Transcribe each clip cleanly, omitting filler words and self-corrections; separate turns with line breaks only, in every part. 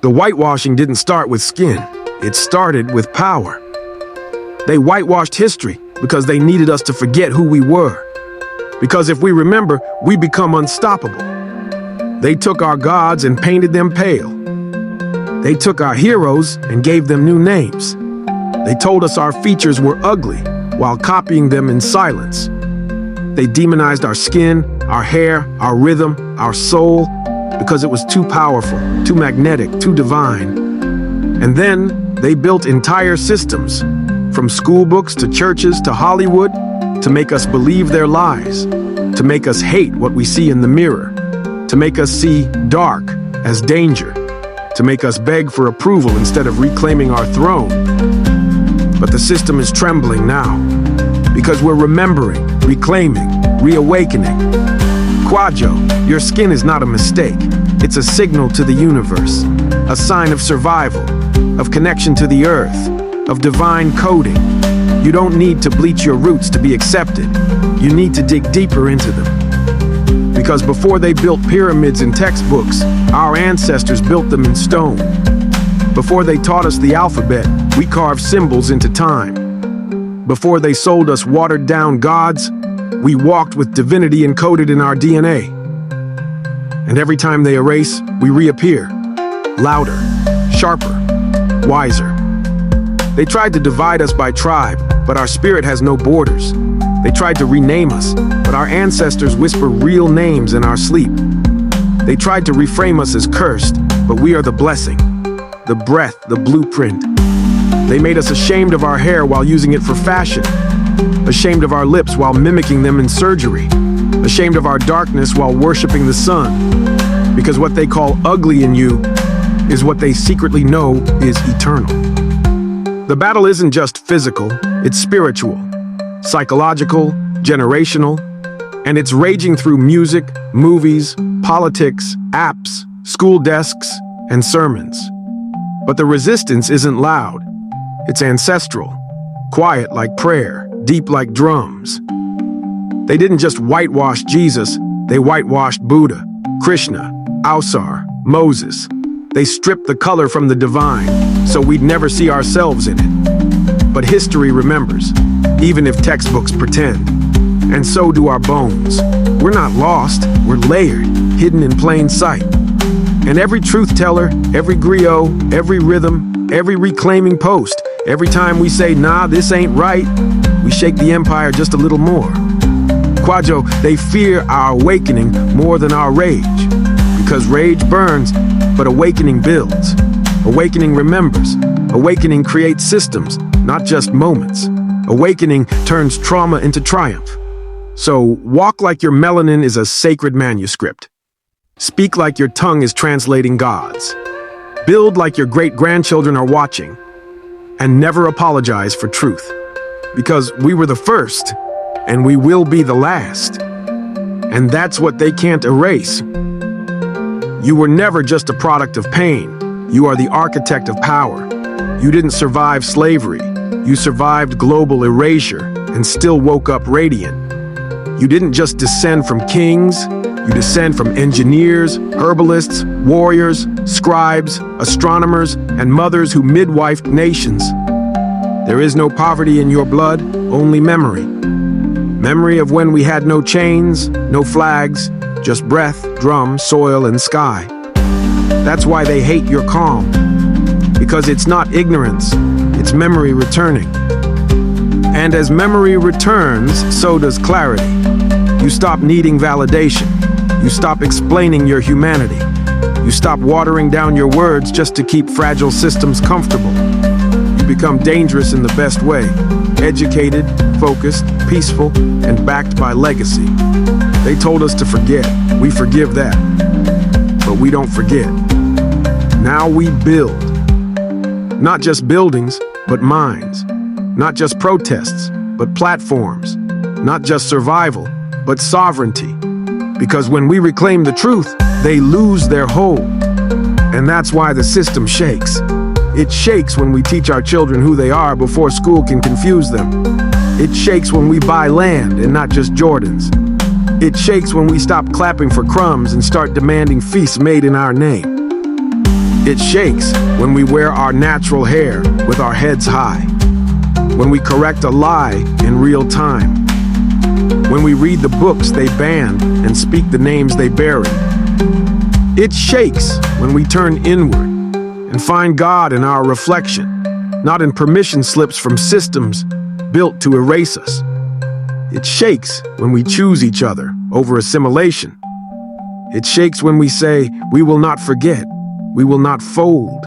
The whitewashing didn't start with skin. It started with power. They whitewashed history because they needed us to forget who we were. Because if we remember, we become unstoppable. They took our gods and painted them pale. They took our heroes and gave them new names. They told us our features were ugly while copying them in silence. They demonized our skin, our hair, our rhythm, our soul, because it was too powerful, too magnetic, too divine. And then they built entire systems, from school books to churches to Hollywood, to make us believe their lies, to make us hate what we see in the mirror, to make us see dark as danger, to make us beg for approval instead of reclaiming our throne. But the system is trembling now, because we're remembering, reclaiming, reawakening. Kwajo, your skin is not a mistake. It's a signal to the universe, a sign of survival, of connection to the earth, of divine coding. You don't need to bleach your roots to be accepted. You need to dig deeper into them. Because before they built pyramids in textbooks, our ancestors built them in stone. Before they taught us the alphabet, we carved symbols into time. Before they sold us watered-down gods, we walked with divinity encoded in our DNA. And every time they erase, we reappear. Louder, sharper, wiser. They tried to divide us by tribe, but our spirit has no borders. They tried to rename us, but our ancestors whisper real names in our sleep. They tried to reframe us as cursed, but we are the blessing, the breath, the blueprint. They made us ashamed of our hair while using it for fashion, ashamed of our lips while mimicking them in surgery, ashamed of our darkness while worshiping the sun, because what they call ugly in you is what they secretly know is eternal. The battle isn't just physical, it's spiritual, psychological, generational, and it's raging through music, movies, politics, apps, school desks, and sermons. But the resistance isn't loud. It's ancestral, quiet like prayer, deep like drums. They didn't just whitewash Jesus, they whitewashed Buddha, Krishna, Ausar, Moses. They stripped the color from the divine, so we'd never see ourselves in it. But history remembers, even if textbooks pretend. And so do our bones. We're not lost, we're layered, hidden in plain sight. And every truth teller, every griot, every rhythm, every reclaiming post, every time we say, nah, this ain't right, we shake the empire just a little more. Kwajo, they fear our awakening more than our rage. Because rage burns, but awakening builds. Awakening remembers. Awakening creates systems, not just moments. Awakening turns trauma into triumph. So walk like your melanin is a sacred manuscript. Speak like your tongue is translating gods. Build like your great-grandchildren are watching. And never apologize for truth. Because we were the first, and we will be the last. And that's what they can't erase. You were never just a product of pain. You are the architect of power. You didn't survive slavery. You survived global erasure and still woke up radiant. You didn't just descend from kings. You descend from engineers, herbalists, warriors, scribes, astronomers, and mothers who midwifed nations. There is no poverty in your blood, only memory. Memory of when we had no chains, no flags, just breath, drum, soil, and sky. That's why they hate your calm. Because it's not ignorance, it's memory returning. And as memory returns, so does clarity. You stop needing validation. You stop explaining your humanity. You stop watering down your words just to keep fragile systems comfortable. You become dangerous in the best way. Educated, focused, peaceful, and backed by legacy. They told us to forget. We forgive that. But we don't forget. Now we build. Not just buildings, but minds. Not just protests, but platforms. Not just survival, but sovereignty. Because when we reclaim the truth, they lose their hold. And that's why the system shakes. It shakes when we teach our children who they are before school can confuse them. It shakes when we buy land and not just Jordans. It shakes when we stop clapping for crumbs and start demanding feasts made in our name. It shakes when we wear our natural hair with our heads high, when we correct a lie in real time, when we read the books they banned and speak the names they buried. It shakes when we turn inward and find God in our reflection, not in permission slips from systems built to erase us. It shakes when we choose each other over assimilation. It shakes when we say, we will not forget, we will not fold,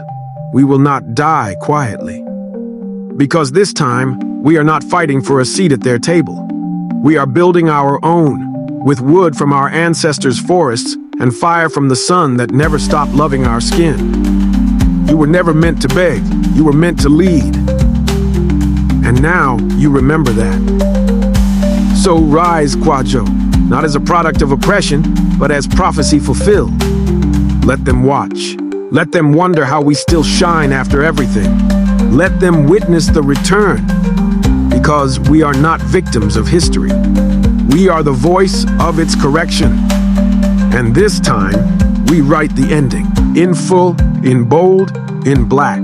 we will not die quietly. Because this time, we are not fighting for a seat at their table. We are building our own, with wood from our ancestors' forests and fire from the sun that never stopped loving our skin. You were never meant to beg, you were meant to lead. And now, you remember that. So rise, Kwajo, not as a product of oppression, but as prophecy fulfilled. Let them watch. Let them wonder how we still shine after everything. Let them witness the return. Because we are not victims of history. We are the voice of its correction. And this time, we write the ending. In full, in bold, in black.